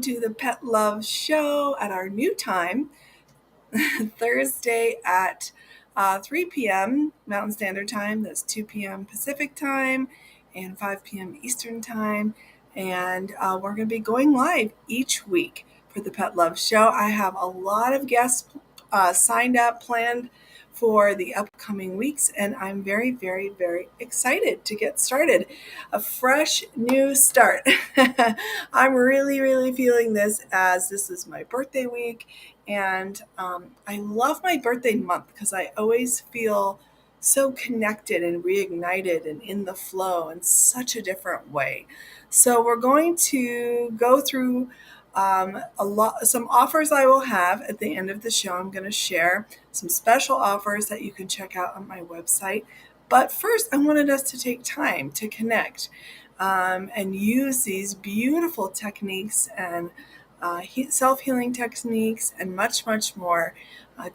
to the Pet Love Show at our new time, Thursday at 3 p.m. Mountain Standard Time. That's 2 p.m. Pacific Time and 5 p.m. Eastern Time. And we're going to be going live each week for the Pet Love Show. I have a lot of guests signed up, planned for the upcoming weeks, and I'm very, very, very excited to get started. A fresh new start. I'm really, really feeling this as this is my birthday week, and I love my birthday month because I always feel so connected and reignited and in the flow in such a different way. So we're going to go through some offers I will have at the end of the show. I'm going to share some special offers that you can check out on my website. But first, I wanted us to take time to connect and use these beautiful techniques and self-healing techniques and much, much more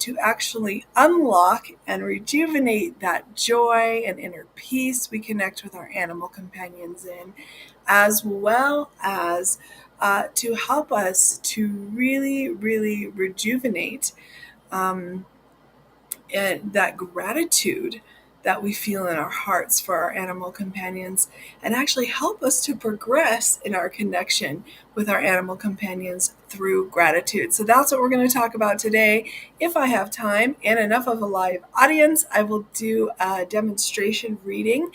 to actually unlock and rejuvenate that joy and inner peace we connect with our animal companions in, as well as to help us to really, really rejuvenate and that gratitude that we feel in our hearts for our animal companions, and actually help us to progress in our connection with our animal companions through gratitude. So that's what we're going to talk about today. If I have time and enough of a live audience, I will do a demonstration reading.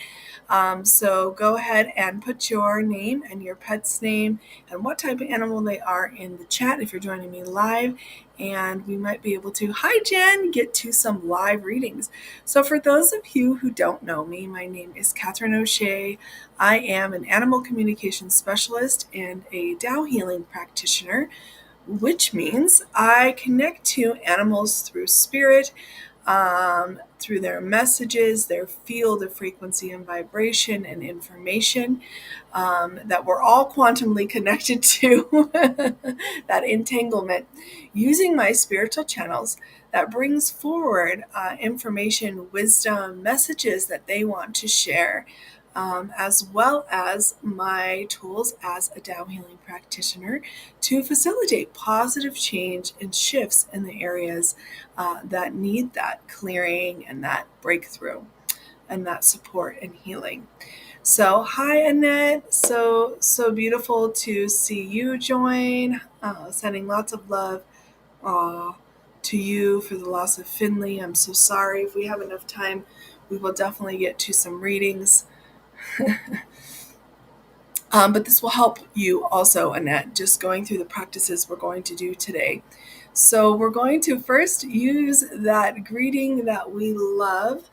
So go ahead and put your name and your pet's name and what type of animal they are in the chat if you're joining me live. And we might be able to, hi Jen, get to some live readings. So for those of you who don't know me, my name is Katherine O'Shea. I am an animal communication specialist and a Tao Healing Practitioner, which means I connect to animals through spirit, through their messages, their field of frequency and vibration and information that we're all quantumly connected to, that entanglement, using my spiritual channels that brings forward information, wisdom, messages that they want to share, as well as my tools as a Tao Healing Practitioner to facilitate positive change and shifts in the areas that need that clearing and that breakthrough and that support and healing. So hi Annette, so beautiful to see you join. Sending lots of love to you for the loss of Finley. I'm so sorry. If we have enough time, we will definitely get to some readings. But this will help you also, Annette, just going through the practices we're going to do today. So we're going to first use that greeting that we love,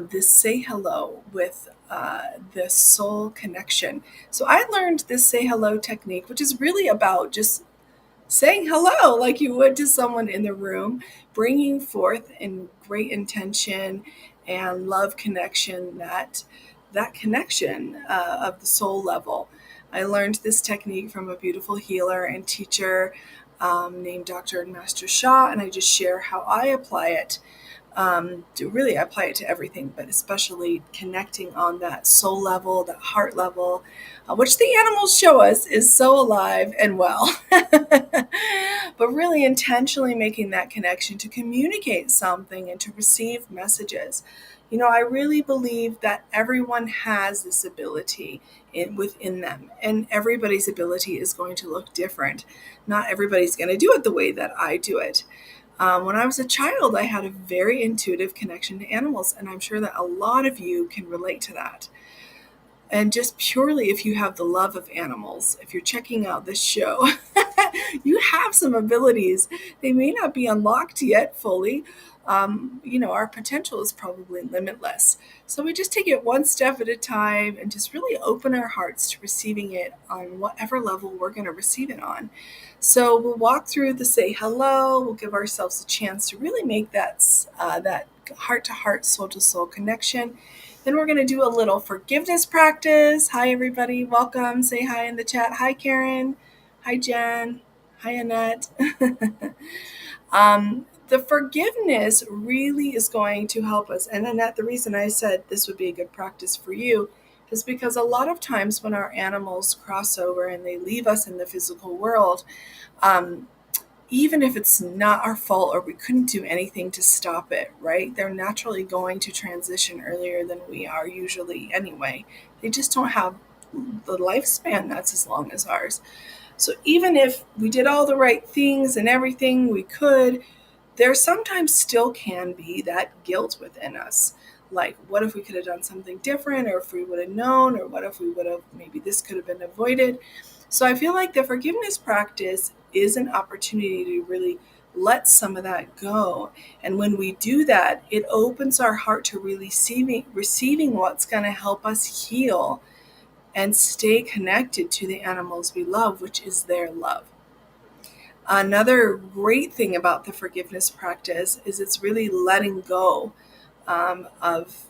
this say hello with the soul connection. So I learned this say hello technique, which is really about just saying hello like you would to someone in the room, bringing forth in great intention and love connection, that connection of the soul level. I learned this technique from a beautiful healer and teacher named Dr. and Master Shah, and I just share how I apply it. I apply it to everything, but especially connecting on that soul level, that heart level, which the animals show us is so alive and well. But really intentionally making that connection to communicate something and to receive messages. You know, I really believe that everyone has this ability within them, and everybody's ability is going to look different. Not everybody's going to do it the way that I do it. When I was a child, I had a very intuitive connection to animals, and I'm sure that a lot of you can relate to that. And just purely if you have the love of animals, if you're checking out this show, you have some abilities. They may not be unlocked yet fully. Our potential is probably limitless. So we just take it one step at a time and just really open our hearts to receiving it on whatever level we're going to receive it on. So we'll walk through the say hello. We'll give ourselves a chance to really make that heart-to-heart, soul-to-soul connection. Then we're going to do a little forgiveness practice. Hi, everybody. Welcome. Say hi in the chat. Hi, Karen. Hi, Jen. Hi, Annette. The forgiveness really is going to help us. And Annette, the reason I said this would be a good practice for you, is because a lot of times when our animals cross over and they leave us in the physical world, um, even if it's not our fault or we couldn't do anything to stop it, right? They're naturally going to transition earlier than we are usually anyway. They just don't have the lifespan that's as long as ours. So even if we did all the right things and everything we could, there sometimes still can be that guilt within us. Like, what if we could have done something different, or if we would have known, or what if we would have, maybe this could have been avoided. So I feel like the forgiveness practice is an opportunity to really let some of that go. And when we do that, it opens our heart to really receiving what's going to help us heal and stay connected to the animals we love, which is their love. Another great thing about the forgiveness practice is it's really letting go of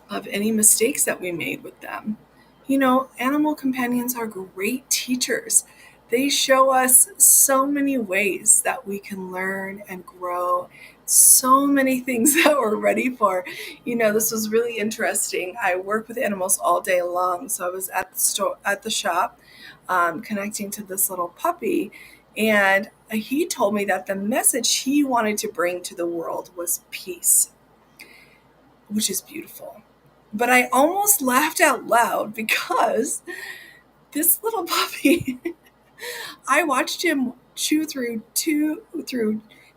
any mistakes that we made with them. You know, animal companions are great teachers. They show us so many ways that we can learn and grow, so many things that we're ready for. You know, this was really interesting. I work with animals all day long, so I was at the store, at the shop, connecting to this little puppy, and he told me that the message he wanted to bring to the world was peace, which is beautiful. But I almost laughed out loud because this little puppy, I watched him chew through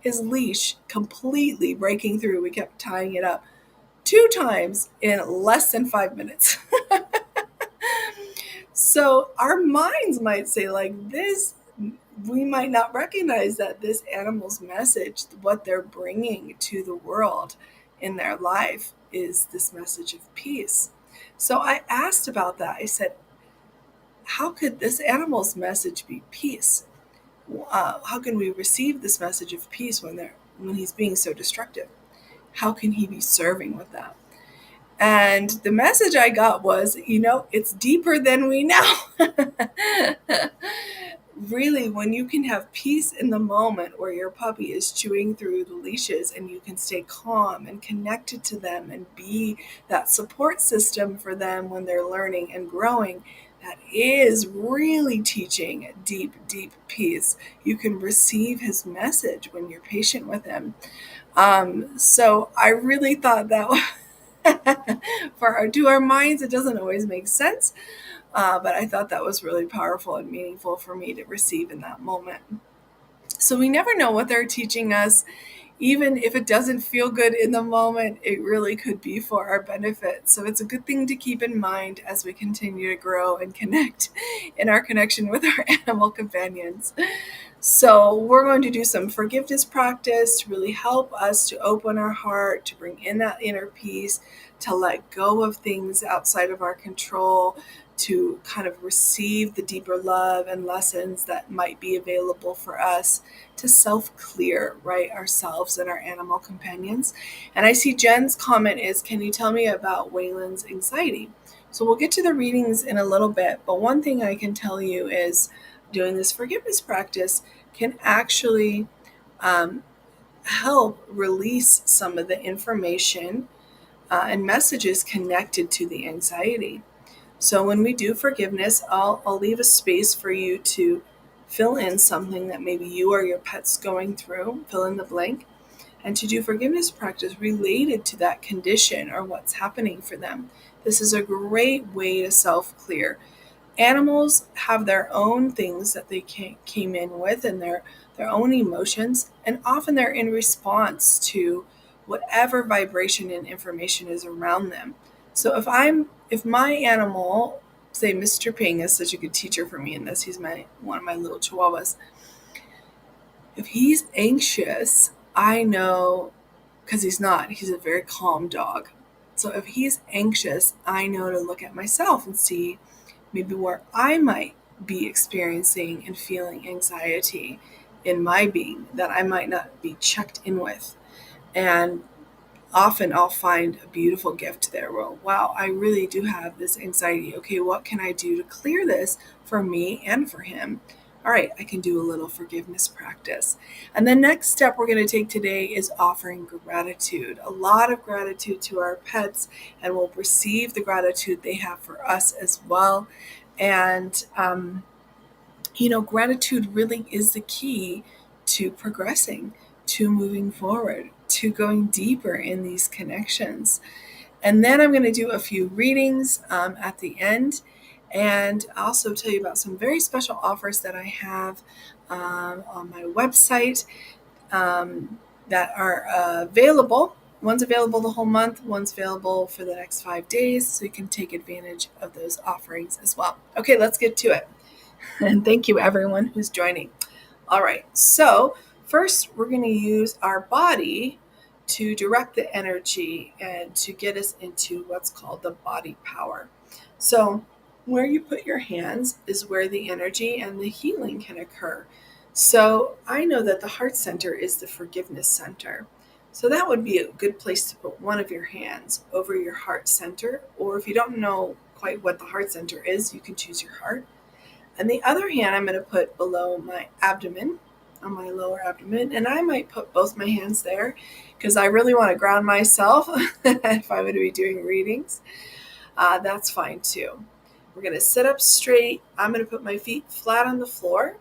his leash, completely breaking through. We kept tying it up 2 times in less than 5 minutes. So our minds might say, like, this, we might not recognize that this animal's message, what they're bringing to the world in their life, is this message of peace. So I asked about that. I said, how could this animal's message be peace? How can we receive this message of peace when he's being so destructive? How can he be serving with that? And the message I got was, it's deeper than we know. Really, when you can have peace in the moment where your puppy is chewing through the leashes and you can stay calm and connected to them and be that support system for them when they're learning and growing, that is really teaching deep, deep peace. You can receive his message when you're patient with him. So I really thought that to our minds, it doesn't always make sense. But I thought that was really powerful and meaningful for me to receive in that moment. So we never know what they're teaching us. Even if it doesn't feel good in the moment, it really could be for our benefit. So it's a good thing to keep in mind as we continue to grow and connect in our connection with our animal companions. So we're going to do some forgiveness practice to really help us to open our heart, to bring in that inner peace, to let go of things outside of our control, to kind of receive the deeper love and lessons that might be available for us, to self-clear, right, ourselves and our animal companions. And I see Jen's comment is, can you tell me about Waylon's anxiety? So we'll get to the readings in a little bit, but one thing I can tell you is doing this forgiveness practice can actually help release some of the information and messages connected to the anxiety. So when we do forgiveness, I'll leave a space for you to fill in something that maybe you or your pet's going through, fill in the blank, and to do forgiveness practice related to that condition or what's happening for them. This is a great way to self-clear. Animals have their own things that they came in with and their own emotions, and often they're in response to whatever vibration and information is around them. So if my animal, say Mr. Ping is such a good teacher for me in this, he's one of my little chihuahuas. If he's anxious, I know, because he's a very calm dog. So if he's anxious, I know to look at myself and see maybe where I might be experiencing and feeling anxiety in my being that I might not be checked in with. And often I'll find a beautiful gift there. Well, wow, I really do have this anxiety. Okay, what can I do to clear this for me and for him? All right, I can do a little forgiveness practice. And the next step we're going to take today is offering gratitude. A lot of gratitude to our pets, and we'll receive the gratitude they have for us as well. And, gratitude really is the key to progressing, to moving forward, to going deeper in these connections. And then I'm going to do a few readings at the end, and also tell you about some very special offers that I have on my website that are available. One's available the whole month, one's available for the next 5 days, so you can take advantage of those offerings as well. Okay, let's get to it. And thank you, everyone who's joining. All right, so first we're going to use our body to direct the energy and to get us into what's called the body power. So where you put your hands is where the energy and the healing can occur. So I know that the heart center is the forgiveness center. So that would be a good place to put one of your hands over your heart center, or if you don't know quite what the heart center is, you can choose your heart. And the other hand, I'm going to put below my abdomen, on my lower abdomen. And I might put both my hands there because I really want to ground myself if I'm going to be doing readings. That's fine too. We're going to sit up straight. I'm going to put my feet flat on the floor.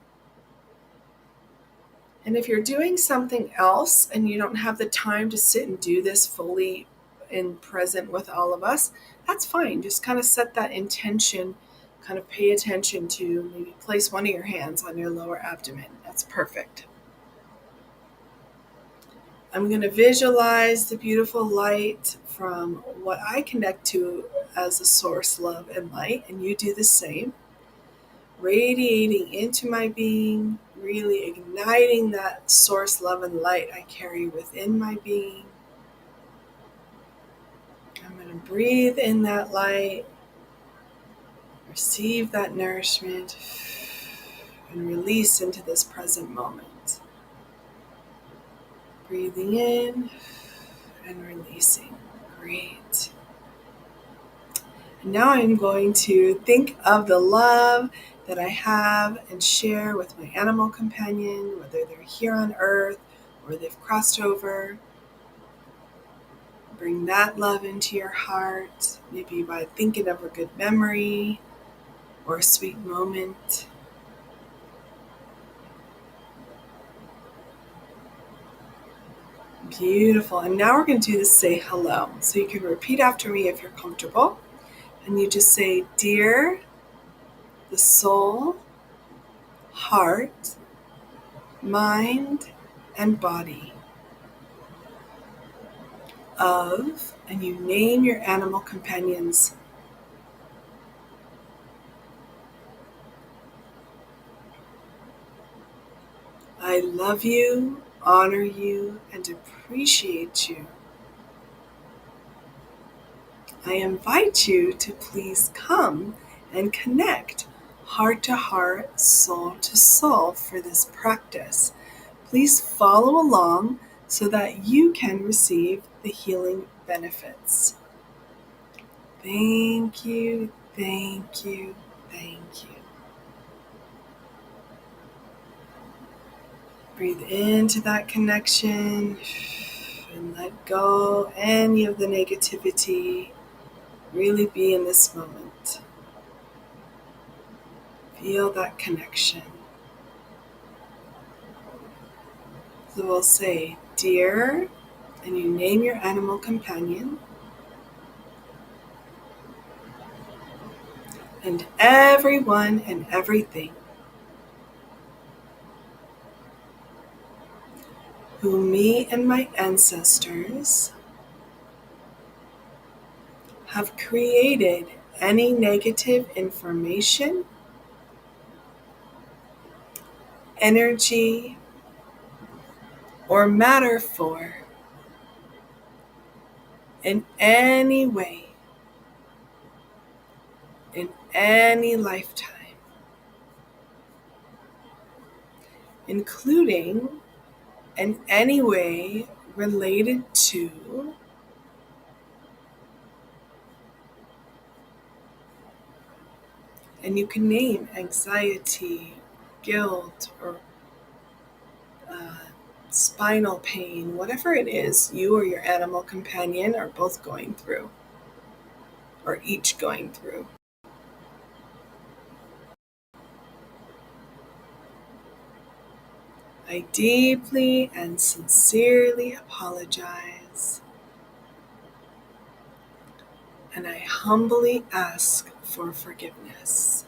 And if you're doing something else and you don't have the time to sit and do this fully in present with all of us, that's fine. Just kind of set that intention, kind of pay attention to maybe place one of your hands on your lower abdomen. That's perfect. I'm going to visualize the beautiful light from what I connect to as a source, love, and light, and you do the same. Radiating into my being, really igniting that source, love, and light I carry within my being. I'm going to breathe in that light, receive that nourishment, and release into this present moment. Breathing in and releasing. Great. And now I'm going to think of the love that I have and share with my animal companion, whether they're here on earth or they've crossed over. Bring that love into your heart, maybe by thinking of a good memory or a sweet moment. Beautiful. And now we're going to do this say hello. So you can repeat after me if you're comfortable. And you just say, dear, the soul, heart, mind, and body of, and you name your animal companions. I love you, honor you, and appreciate you. I invite you to please come and connect heart to heart, soul to soul for this practice. Please follow along so that you can receive the healing benefits. Thank you, thank you, thank you. Breathe into that connection and let go any of the negativity. Really be in this moment. Feel that connection. So we'll say, dear, and you name your animal companion. And everyone and everything who me and my ancestors have created any negative information, energy, or matter for in any way, in any lifetime, including in any way related to and you can name anxiety guilt or spinal pain, whatever it is you or your animal companion are both going through, or each going through. I deeply and sincerely apologize, and I humbly ask for forgiveness.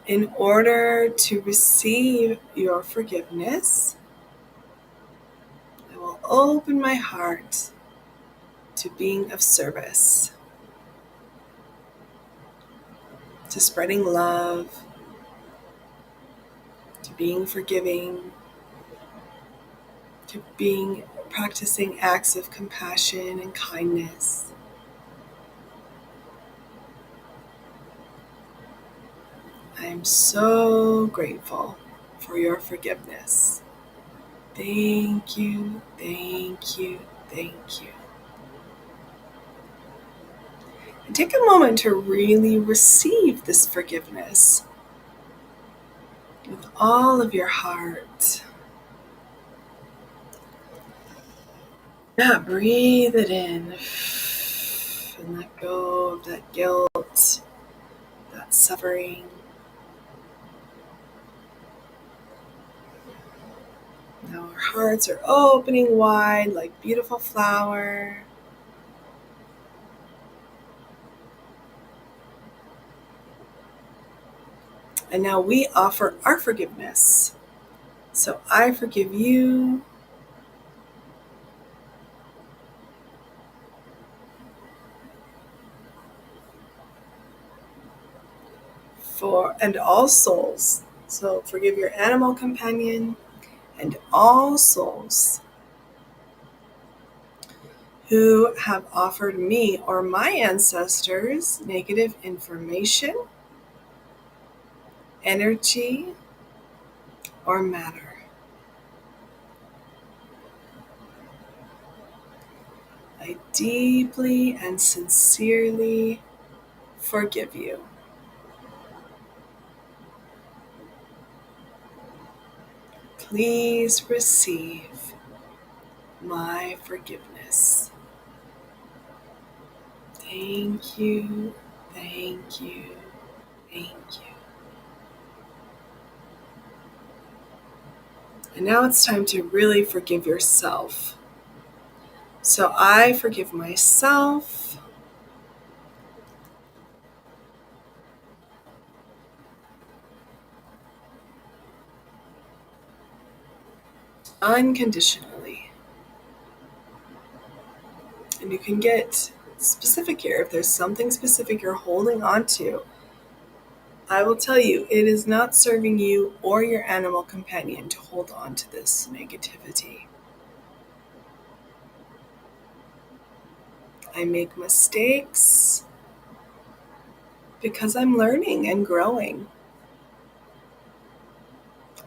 In order to receive your forgiveness, I will open my heart to being of service, to spreading love, to being forgiving, to being practicing acts of compassion and kindness. I am so grateful for your forgiveness. Thank you, thank you, thank you. And take a moment to really receive this forgiveness with all of your heart. Yeah, breathe it in and let go of that guilt, that suffering. Now our hearts are opening wide like beautiful flower. And now we offer our forgiveness. So I forgive you and all souls. So forgive your animal companion and all souls who have offered me or my ancestors negative information, energy, or matter. I deeply and sincerely forgive you. Please receive my forgiveness. Thank you, thank you, thank you. And now it's time to really forgive yourself. So I forgive myself unconditionally. And you can get specific here. If there's something specific you're holding on to, I will tell you, it is not serving you or your animal companion to hold on to this negativity. I make mistakes because I'm learning and growing.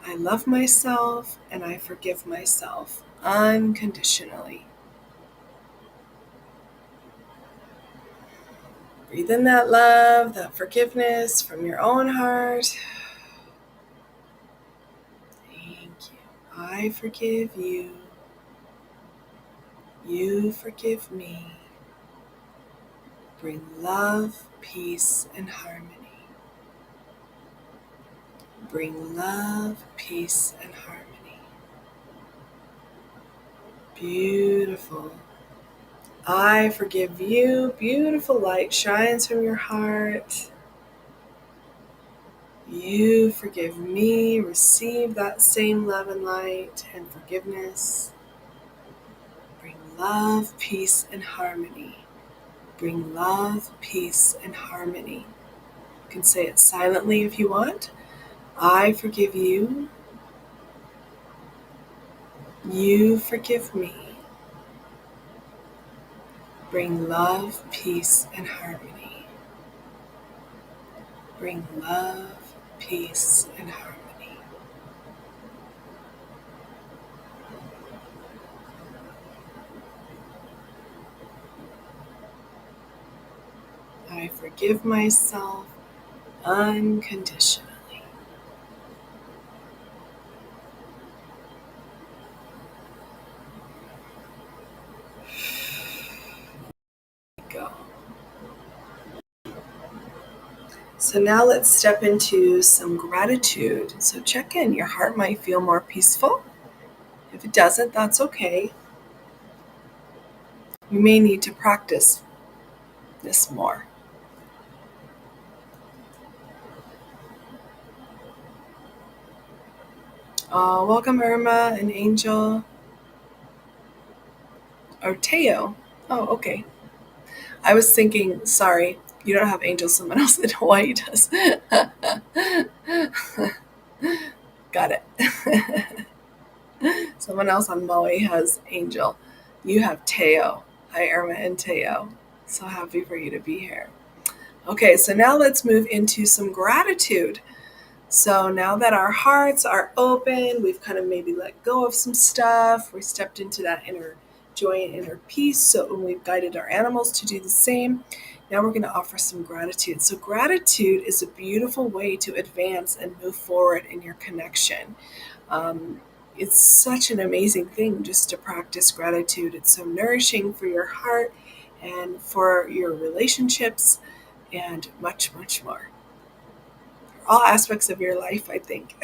I love myself and I forgive myself unconditionally. Breathe in that love, that forgiveness from your own heart. Thank you. I forgive you. You forgive me. Bring love, peace, and harmony. Bring love, peace, and harmony. Beautiful. I forgive you. Beautiful light shines from your heart. You forgive me. Receive that same love and light and forgiveness. Bring love, peace, and harmony. Bring love, peace, and harmony. You can say it silently if you want. I forgive you. You forgive me. Bring love, peace, and harmony. Bring love, peace, and harmony. I forgive myself unconditionally. Go. So now let's step into some gratitude. So check in. Your heart might feel more peaceful. If it doesn't, that's okay. You may need to practice this more. Welcome, Irma and Angel. Or Teo. Oh, okay. I was thinking, sorry, you don't have Angel, someone else in Hawaii does. Got it. Someone else on Maui has Angel. You have Teo. Hi, Irma and Teo. So happy for you to be here. Okay, so now let's move into some gratitude. So now that our hearts are open, we've kind of maybe let go of some stuff, we stepped into that inner joy and inner peace. So when we've guided our animals to do the same, now we're going to offer some gratitude. So gratitude is a beautiful way to advance and move forward in your connection. Um, it's such an amazing thing just to practice gratitude. It's so nourishing for your heart and for your relationships and much, much more. All aspects of your life, I think.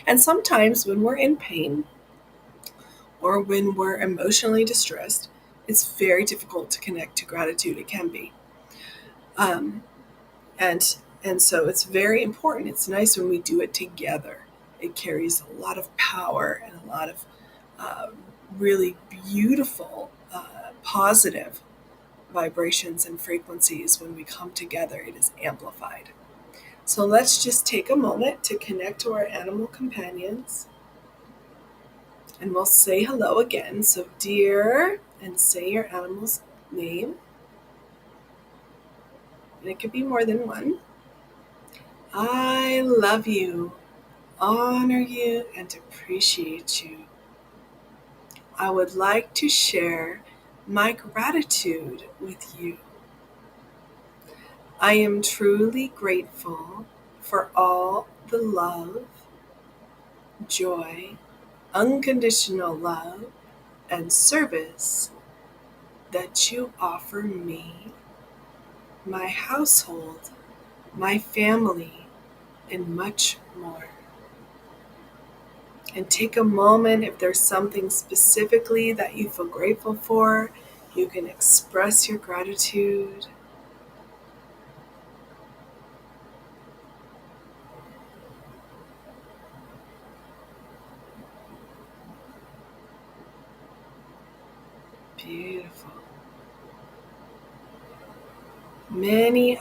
And sometimes when we're in pain or when we're emotionally distressed, it's very difficult to connect to gratitude. It can be. Um, and and so it's very important. It's nice when we do it together. It carries a lot of power and a lot of uh, really beautiful, positive vibrations and frequencies. When we come together, it is amplified. So let's just take a moment to connect to our animal companions, and we'll say hello again. So, dear, and say your animal's name. And it could be more than one. I love you, honor you, and appreciate you. I would like to share my gratitude with you. I am truly grateful for all the love, joy, unconditional love, and service that you offer me, my household, my family, and much more. And take a moment, if there's something specifically that you feel grateful for, you can express your gratitude. Beautiful.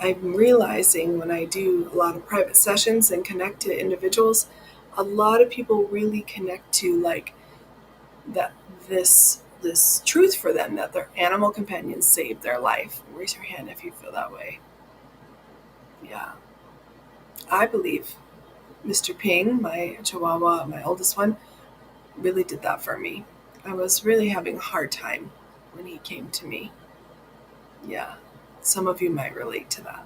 I'm realizing when I do a lot of private sessions and connect to individuals, a lot of people really connect to like that this truth for them that their animal companions saved their life. Raise your hand if you feel that way. Yeah, I believe Mr. Ping, my Chihuahua, my oldest one, really did that for me. I was really having a hard time when he came to me. Yeah, some of you might relate to that.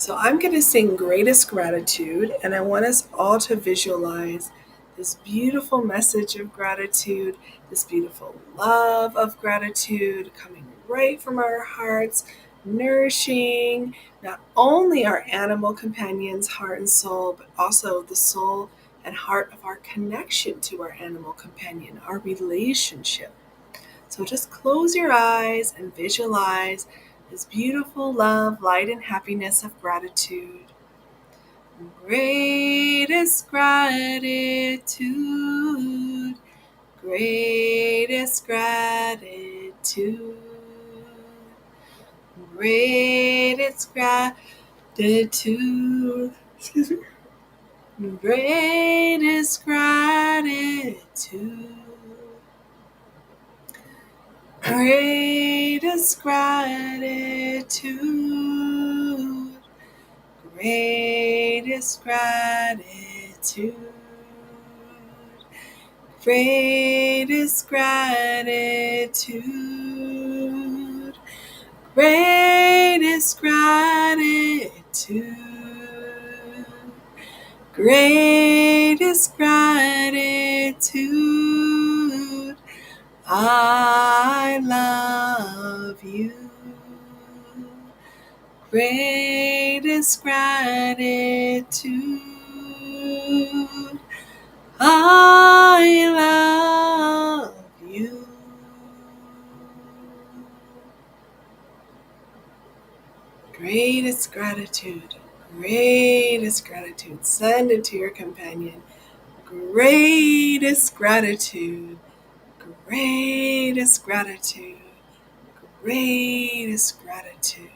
So I'm going to sing Greatest Gratitude, and I want us all to visualize this beautiful message of gratitude, this beautiful love of gratitude coming right from our hearts, nourishing not only our animal companions' heart and soul, but also the soul and heart of our connection to our animal companion, our relationship. So just close your eyes and visualize this beautiful love, light, and happiness of gratitude. Greatest gratitude, greatest gratitude, greatest gratitude, excuse me, greatest gratitude. Greatest gratitude, greatest gratitude, greatest gratitude, Greatest gratitude. Greatest gratitude. I love you. Greatest gratitude. I love you. Greatest gratitude. Greatest gratitude. Send it to your companion. Greatest gratitude. Greatest gratitude. Greatest gratitude.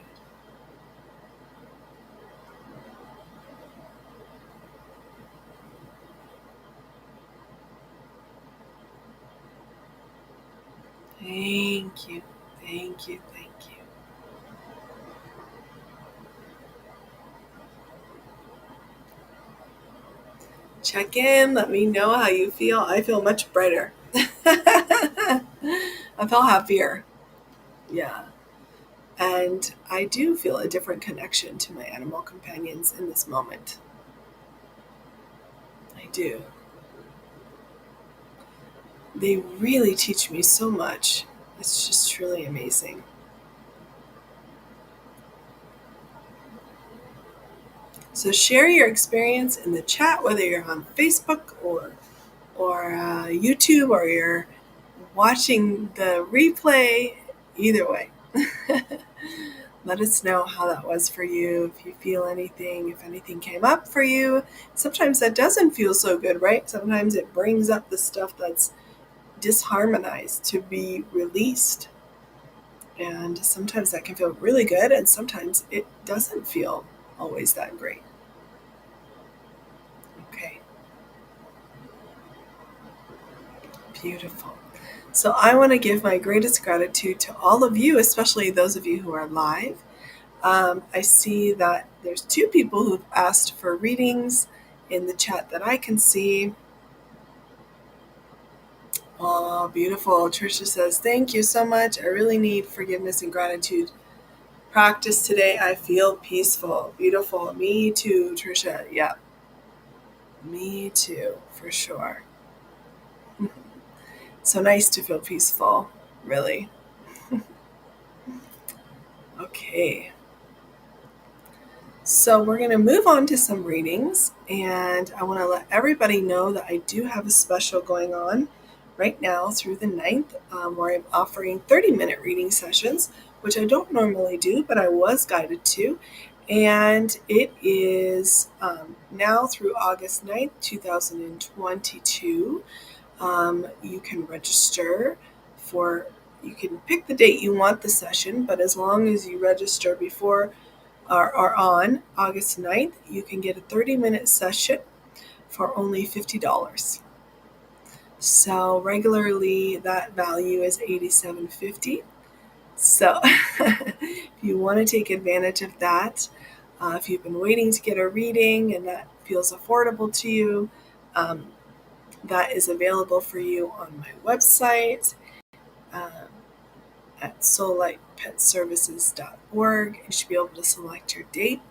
Thank you. Thank you. Thank you. Check in. Let me know how you feel. I feel much brighter. I feel happier. Yeah. And I do feel a different connection to my animal companions in this moment. I do. They really teach me so much. It's just truly amazing. So share your experience in the chat, whether you're on Facebook or YouTube, or you're watching the replay. Either way. Let us know how that was for you, if you feel anything, if anything came up for you. Sometimes that doesn't feel so good, right? Sometimes it brings up the stuff that's disharmonized to be released. And sometimes that can feel really good, and sometimes it doesn't feel always that great. Okay. Beautiful. So I want to give my greatest gratitude to all of you, especially those of you who are live. I see that there's 2 people who've asked for readings in the chat that I can see. Oh, beautiful. Trisha says, thank you so much. I really need forgiveness and gratitude practice today. I feel peaceful. Beautiful. Me too, Trisha. Yeah. Me too, for sure. So nice to feel peaceful, really. Okay. So we're going to move on to some readings, and I want to let everybody know that I do have a special going on right now through the 9th, where I'm offering 30-minute reading sessions, which I don't normally do, but I was guided to. And it is now through August 9th, 2022. You can register you can pick the date you want the session, but as long as you register before or on August 9th, you can get a 30-minute session for only $50. So regularly that value is $87.50. So if you want to take advantage of that, if you've been waiting to get a reading and that feels affordable to you, that is available for you on my website at soullightpetservices.org. You should be able to select your date.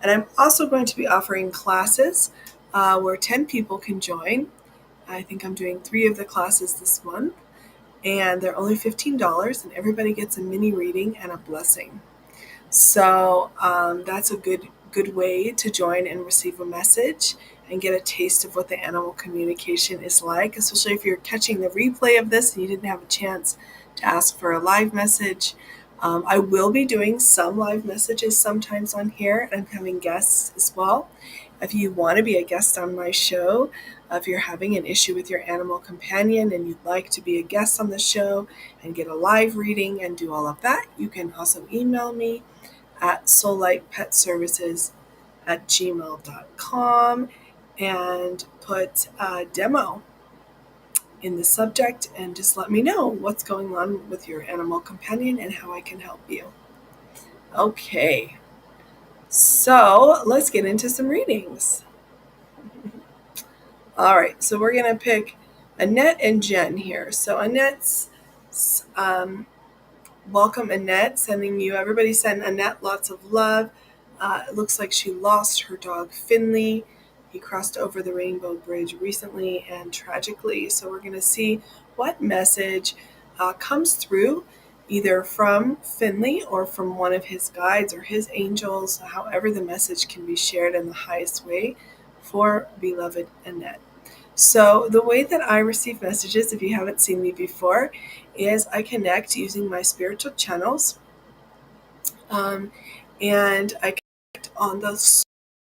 And I'm also going to be offering classes where 10 people can join. I think I'm doing 3 of the classes this month, and they're only $15, and everybody gets a mini reading and a blessing. So that's a good way to join and receive a message and get a taste of what the animal communication is like, especially if you're catching the replay of this and you didn't have a chance to ask for a live message. I will be doing some live messages sometimes on here, and I'm having guests as well. If you want to be a guest on my show, if you're having an issue with your animal companion and you'd like to be a guest on the show and get a live reading and do all of that, you can also email me at soullightpetservices@gmail.com and put demo in the subject and just let me know what's going on with your animal companion and how I can help you. Okay, so let's get into some readings. All right, so we're going to pick Annette and Jen here. So Annette's welcome Annette, everybody send Annette lots of love. It looks like she lost her dog Finley. He crossed over the Rainbow Bridge recently and tragically. So we're going to see what message comes through either from Finley or from one of his guides or his angels, however the message can be shared in the highest way for beloved Annette. So the way that I receive messages, if you haven't seen me before, is I connect using my spiritual channels, um, and I connect on the soul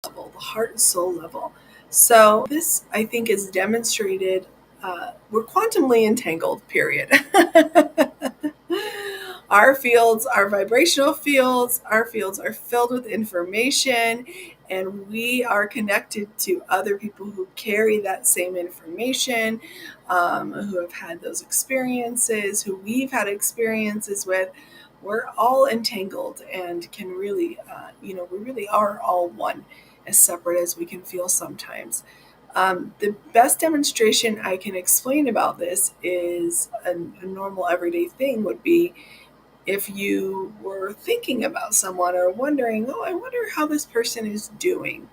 level, the heart and soul level. So this, I think, is demonstrated. We're quantumly entangled, period. Our fields, our vibrational fields, our fields are filled with information, and we are connected to other people who carry that same information, who have had those experiences, who we've had experiences with. We're all entangled and can really, we really are all one, as separate as we can feel sometimes. The best demonstration I can explain about this is a normal everyday thing would be if you were thinking about someone or wondering, oh, I wonder how this person is doing.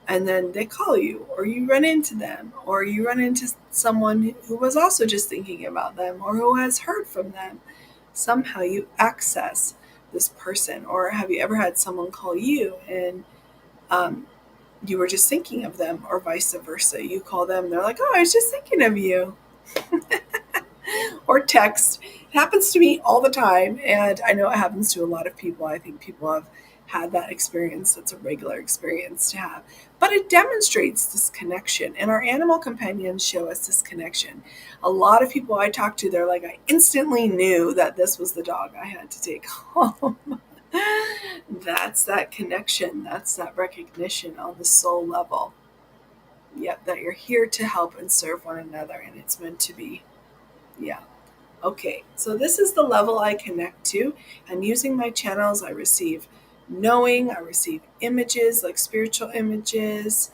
And then they call you, or you run into them, or you run into someone who was also just thinking about them, or who has heard from them. Somehow you access this person. Or have you ever had someone call you and um, you were just thinking of them, or vice versa? You call them, they're like, oh, I was just thinking of you. Or text. It happens to me all the time, and I know it happens to a lot of people. I think people have had that experience. That's a regular experience to have. But it demonstrates this connection, and our animal companions show us this connection. A lot of people I talk to, they're like, I instantly knew that this was the dog I had to take home. That's that connection. That's that recognition on the soul level. Yep, that you're here to help and serve one another, and it's meant to be. Yeah. Okay, so this is the level I connect to, and using my channels, I receive knowing, I receive images like spiritual images,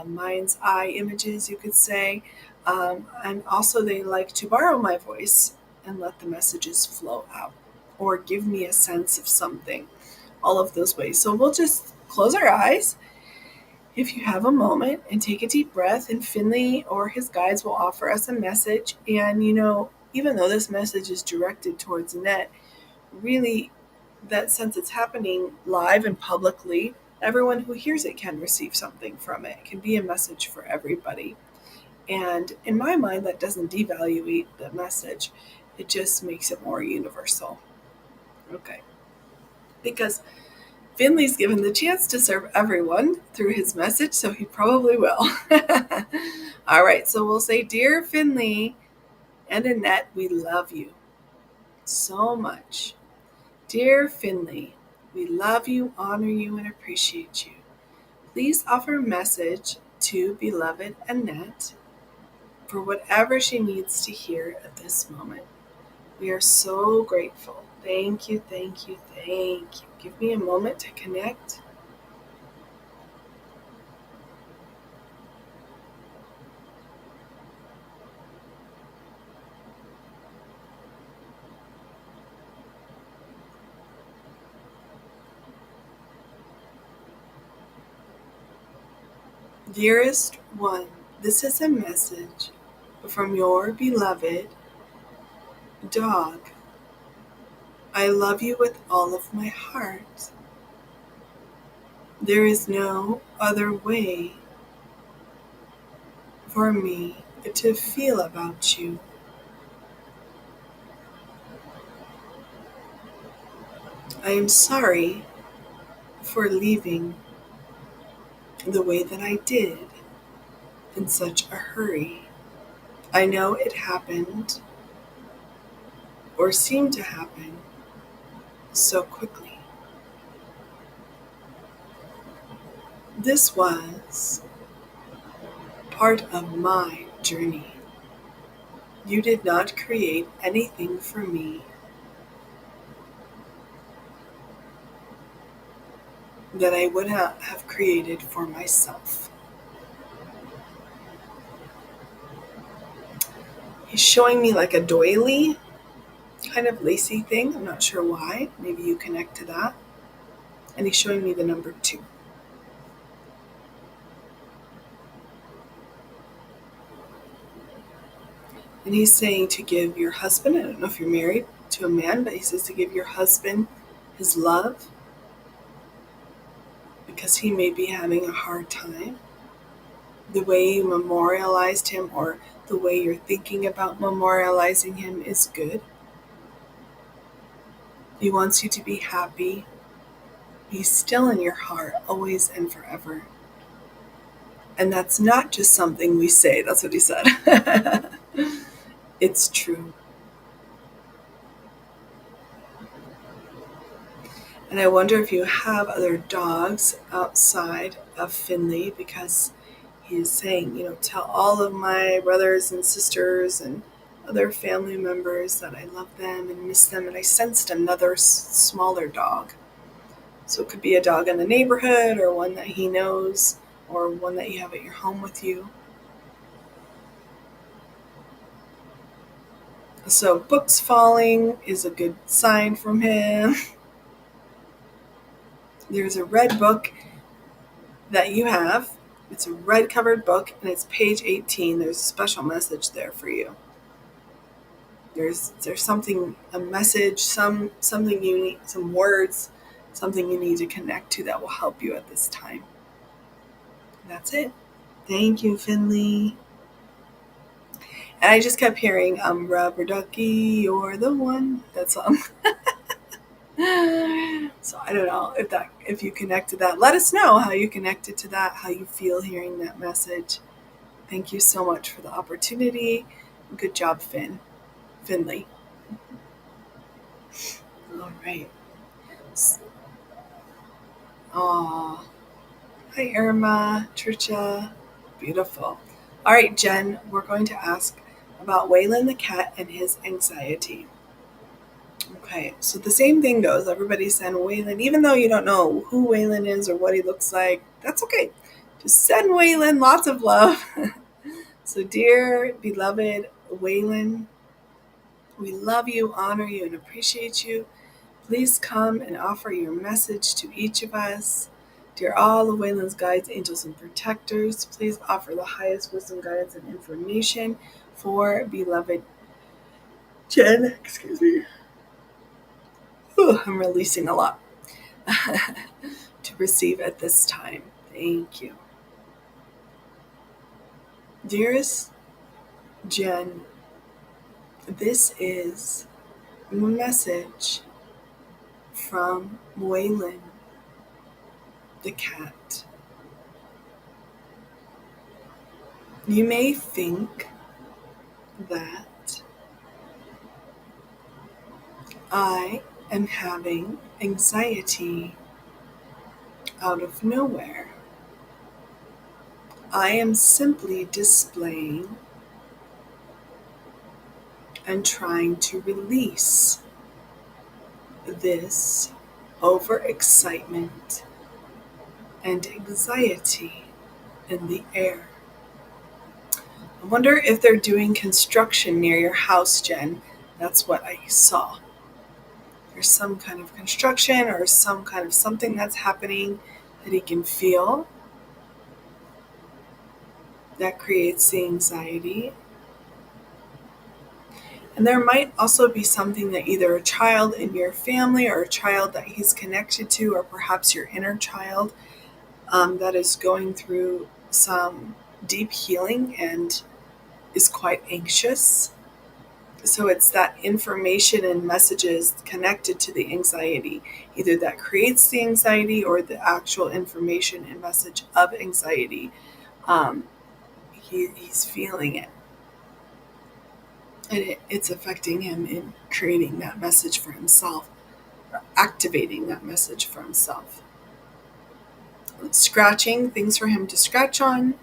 mind's eye images, you could say, and also they like to borrow my voice and let the messages flow out or give me a sense of something, all of those ways. So we'll just close our eyes if you have a moment and take a deep breath, and Finley or his guides will offer us a message. And, even though this message is directed towards Annette, really, that since it's happening live and publicly, everyone who hears it can receive something from it. It can be a message for everybody. And in my mind, that doesn't devaluate the message, it just makes it more universal. Okay. Because Finley's given the chance to serve everyone through his message, so he probably will. All right, so we'll say, Dear Finley and Annette, we love you so much. Dear Finley, we love you, honor you, and appreciate you. Please offer a message to beloved Annette for whatever she needs to hear at this moment. We are so grateful. Thank you, thank you, thank you. Give me a moment to connect. Dearest one, this is a message from your beloved dog. I love you with all of my heart. There is no other way for me to feel about you. I am sorry for leaving the way that I did in such a hurry. I know it happened or seemed to happen so quickly. This was part of my journey. You did not create anything for me that I would not have created for myself. He's showing me like a doily kind of lacy thing. I'm not sure why. Maybe you connect to that. And he's showing me the number 2. And he's saying to give your husband, I don't know if you're married to a man, but he says to give your husband his love because he may be having a hard time. The way you memorialized him or the way you're thinking about memorializing him is good. He wants you to be happy. He's still in your heart, always and forever. And that's not just something we say. That's what he said. It's true. And I wonder if you have other dogs outside of Finley, because he is saying, tell all of my brothers and sisters and other family members that I love them and miss them. And I sensed another smaller dog. So it could be a dog in the neighborhood or one that he knows or one that you have at your home with you. So books falling is a good sign from him. There's a red book that you have. It's a red covered book and it's page 18. There's a special message there for you. There's something, a message, something you need, some words, something you need to connect to that will help you at this time. And that's it. Thank you, Finley. And I just kept hearing, Rubber Ducky, you're the one. That song. So I don't know if you connected that. Let us know how you connected to that, how you feel hearing that message. Thank you so much for the opportunity. Good job, Finley. All right. Aw. Hi, Irma, Trisha. Beautiful. All right, Jen, we're going to ask about Waylon the cat and his anxiety. Okay, so the same thing goes. Everybody's saying Waylon, even though you don't know who Waylon is or what he looks like, that's okay. Just send Waylon lots of love. So dear, beloved Waylon, we love you, honor you, and appreciate you. Please come and offer your message to each of us. Dear all of Waylon's guides, angels, and protectors, please offer the highest wisdom, guidance, and information for beloved Jen. Excuse me. I'm releasing a lot to receive at this time. Thank you. Dearest Jen, this is a message from Waylon the cat. You may think that I am having anxiety out of nowhere. I am simply displaying and trying to release this overexcitement and anxiety in the air. I wonder if they're doing construction near your house, Jen. That's what I saw. There's some kind of construction or some kind of something that's happening that he can feel that creates the anxiety. And there might also be something that either a child in your family or a child that he's connected to, or perhaps your inner child, that is going through some deep healing and is quite anxious. So it's that information and messages connected to the anxiety, either that creates the anxiety or the actual information and message of anxiety. He's feeling it. And it's affecting him in creating that message for himself, or activating that message for himself. Scratching, things for him to scratch on.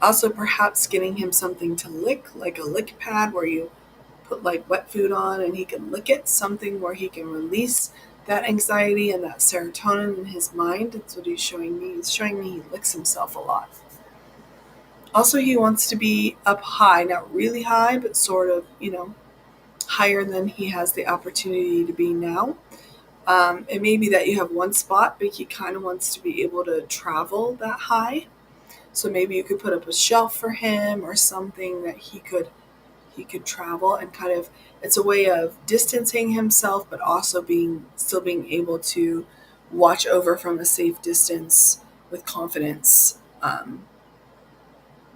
Also perhaps getting him something to lick, like a lick pad where you put like wet food on and he can lick it, something where he can release that anxiety and that serotonin in his mind. That's what he's showing me. He's showing me he licks himself a lot. Also, he wants to be up high, not really high, but sort of, higher than he has the opportunity to be now. It may be that you have one spot, but he kind of wants to be able to travel that high. So maybe you could put up a shelf for him or something that he could travel, and kind of, it's a way of distancing himself, but also still being able to watch over from a safe distance with confidence.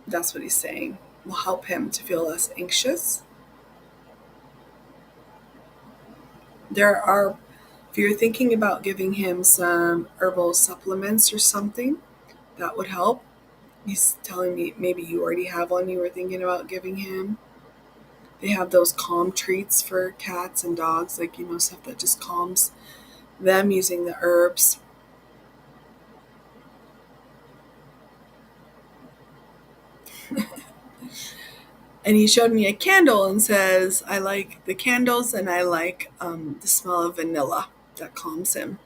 That's what he's saying. Will help him to feel less anxious. If you're thinking about giving him some herbal supplements or something, that would help. He's telling me maybe you already have one you were thinking about giving him. They have those calm treats for cats and dogs, like, stuff that just calms them using the herbs. And he showed me a candle and says, I like the candles and I like the smell of vanilla. That calms him.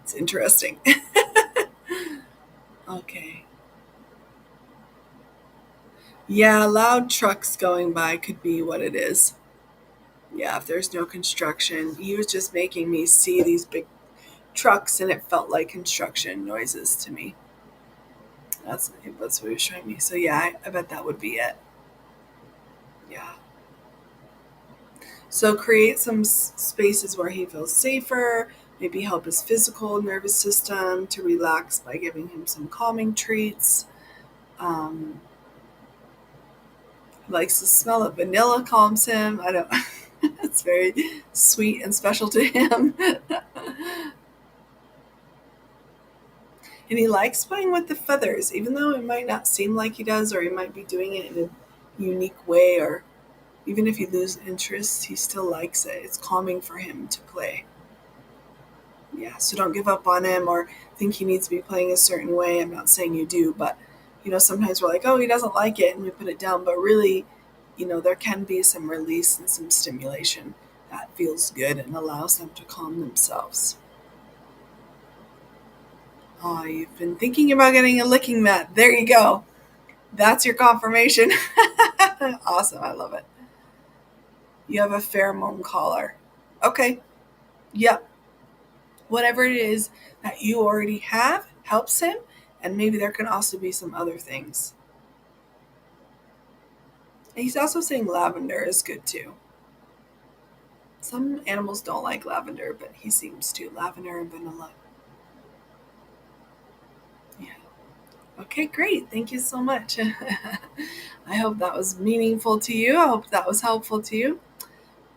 It's interesting. Okay. Yeah, loud trucks going by could be what it is. Yeah, if there's no construction. He was just making me see these big trucks and it felt like construction noises to me. That's what he was showing me. So yeah, I bet that would be it. Yeah. So create some spaces where he feels safer, maybe help his physical nervous system to relax by giving him some calming treats. Um, likes the smell of vanilla, calms him. I don't. It's very sweet and special to him. And he likes playing with the feathers, even though it might not seem like he does, or he might be doing it in a unique way, or even if he loses interest, he still likes it. It's calming for him to play. Yeah, so don't give up on him or think he needs to be playing a certain way. I'm not saying you do, but sometimes we're like, oh, he doesn't like it, and we put it down. But really, there can be some release and some stimulation that feels good and allows them to calm themselves. Oh, you've been thinking about getting a licking mat. There you go. That's your confirmation. Awesome. I love it. You have a pheromone collar. Okay. Yep. Whatever it is that you already have helps him. And maybe there can also be some other things. And he's also saying lavender is good too. Some animals don't like lavender, but he seems to. Lavender and vanilla. Yeah. Okay, great. Thank you so much. I hope that was meaningful to you. I hope that was helpful to you.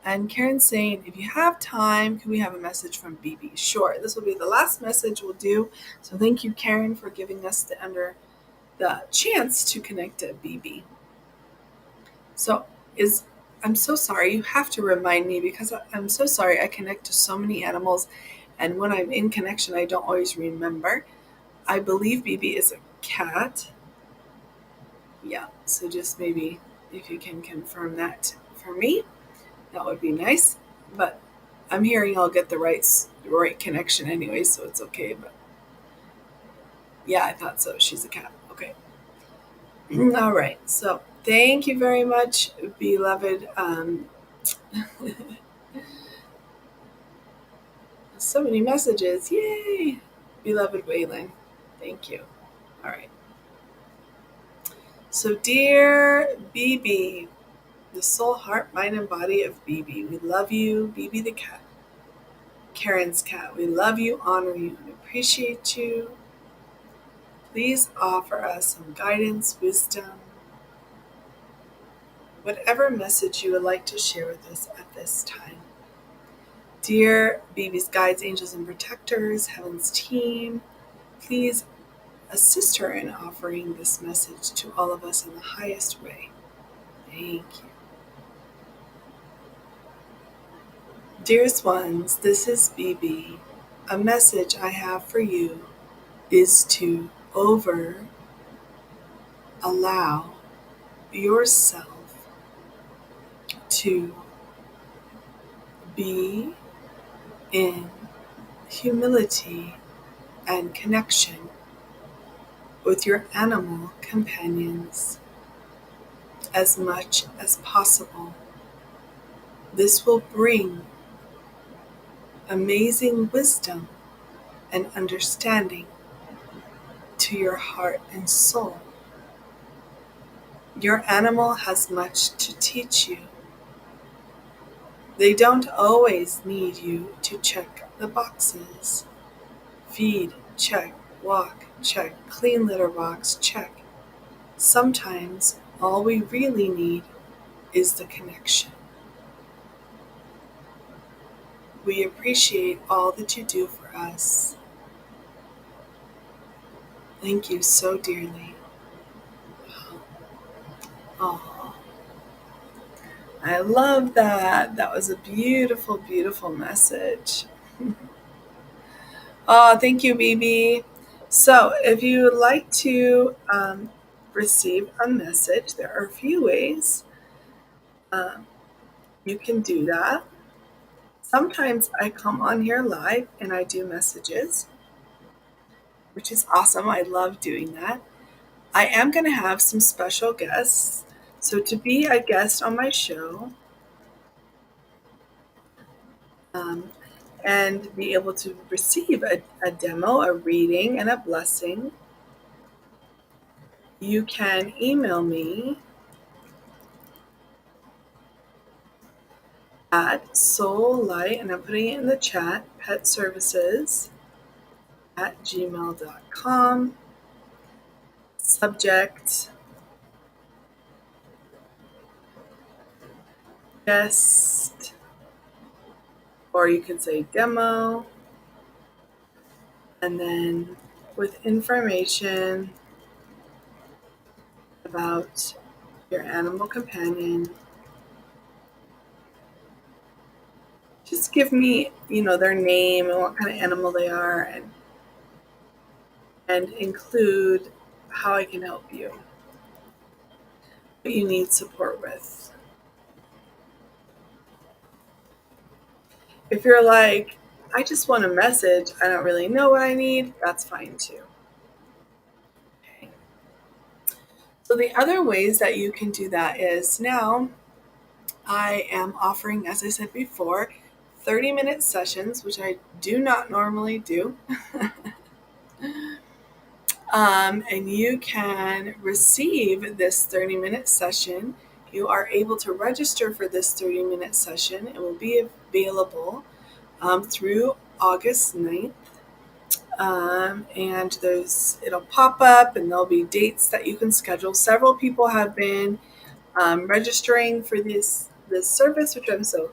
And Karen's saying, if you have time, can we have a message from BB? Sure. This will be the last message we'll do. So thank you, Karen, for giving us the chance to connect to BB. So I'm so sorry. You have to remind me, because I'm so sorry. I connect to so many animals, and when I'm in connection, I don't always remember. I believe BB is a cat. Yeah. So just maybe if you can confirm that for me, that would be nice. But I'm hearing I'll get the right connection anyway, so it's okay. But yeah, I thought so. She's a cat. Okay. All right. So thank you very much, beloved. So many messages. Yay. Beloved Waylon. Thank you. All right. So, dear BB, the soul, heart, mind, and body of BB, we love you, BB the cat. Karen's cat, we love you, honor you, and appreciate you. Please offer us some guidance, wisdom, whatever message you would like to share with us at this time. Dear BB's guides, angels, and protectors, Heaven's team, please assist her in offering this message to all of us in the highest way. Thank you. Dearest ones, this is BB. A message I have for you is to allow yourself to be in humility and connection with your animal companions. as much as possible. This will bring amazing wisdom and understanding to your heart and soul. Your animal has much to teach you. They don't always need you to check the boxes. Feed, check. Walk, check. Clean litter box, check. Sometimes all we really need is the connection. We appreciate all that you do for us. Thank you so dearly. Oh, I love that. That was a beautiful, beautiful message. Oh, thank you, BB. So, if you would like to receive a message, there are a few ways um, you can do that. Sometimes I come on here live and I do messages, which is awesome. I love doing that. I am going to have some special guests. So, to be a guest on my show um, and be able to receive a demo, a reading, and a blessing, you can email me at soullight, and I'm putting it in the chat, petservices at gmail.com. Subject, guest, or you could say demo, and then with information about your animal companion. Just give me, their name and what kind of animal they are, and include how I can help you, what you need support with. If you're like, I just want a message, I don't really know what I need, that's fine too. Okay. So the other ways that you can do that is now I am offering, as I said before, 30-minute sessions, which I do not normally do. And you can receive this 30-minute session. You are able to register for this 30-minute session. It will be available through August 9th. And it'll pop up and there'll be dates that you can schedule. Several people have been registering for this service, which I'm so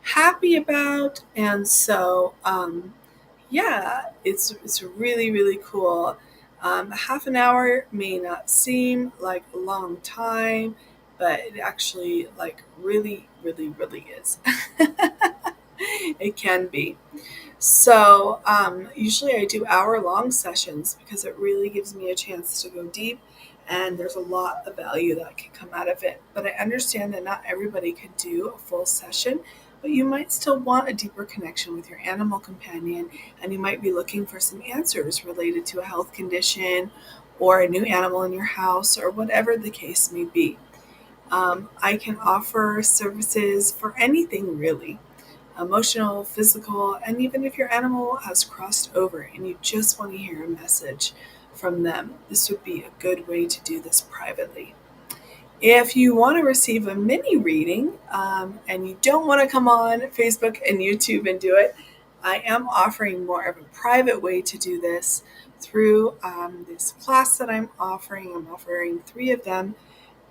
happy about. And so, yeah, it's really, really cool. Half an hour may not seem like a long time, but it actually really, really, really is. It can be. So usually I do hour-long sessions because it really gives me a chance to go deep, and there's a lot of value that can come out of it. But I understand that not everybody can do a full session, but you might still want a deeper connection with your animal companion, and you might be looking for some answers related to a health condition or a new animal in your house or whatever the case may be. I can offer services for anything really. Emotional, physical, and even if your animal has crossed over and you just want to hear a message from them, this would be a good way to do this privately. If you want to receive a mini reading and you don't want to come on Facebook and YouTube and do it, I am offering more of a private way to do this through this class that I'm offering. I'm offering 3 of them.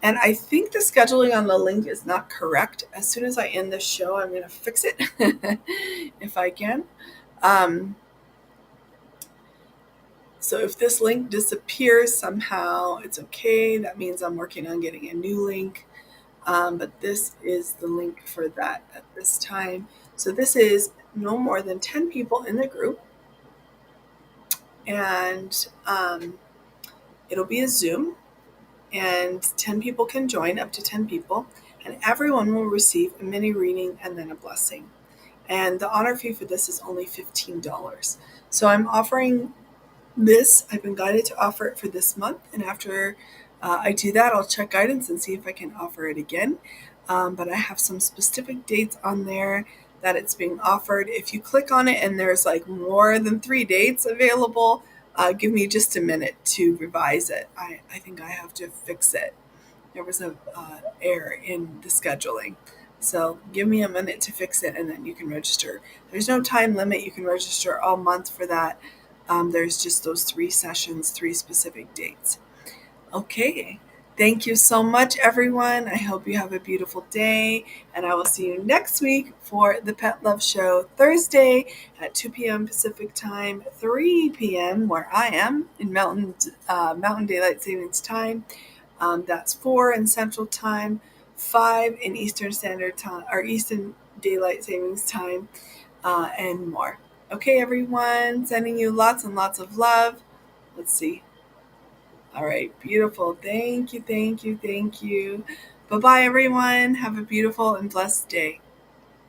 And I think the scheduling on the link is not correct. As soon as I end this show, I'm going to fix it if I can. So if this link disappears somehow, it's okay. That means I'm working on getting a new link. But this is the link for that at this time. So this is no more than 10 people in the group. And it'll be a Zoom. And 10 people can join, up to 10 people, and everyone will receive a mini reading and then a blessing. And the honor fee for this is only $15. So I'm offering this. I've been guided to offer it for this month, and after I do that. I'll check guidance and see if I can offer it again. But I have some specific dates on there that it's being offered. If you click on it and there's like more than 3 dates available, give me just a minute to revise it. I think I have to fix it. There was a error in the scheduling. So give me a minute to fix it and then you can register. There's no time limit. You can register all month for that. There's just those 3 sessions, 3 specific dates. Okay. Thank you so much, everyone. I hope you have a beautiful day, and I will see you next week for the Pet Love Show, Thursday at 2 p.m. Pacific Time, 3 p.m. where I am in Mountain Daylight Savings Time. That's 4 in Central Time, 5 in Eastern Standard Time, or Eastern Daylight Savings Time, and more. Okay, everyone. Sending you lots and lots of love. Let's see. All right, beautiful. Thank you, thank you, thank you. Bye bye, everyone. Have a beautiful and blessed day.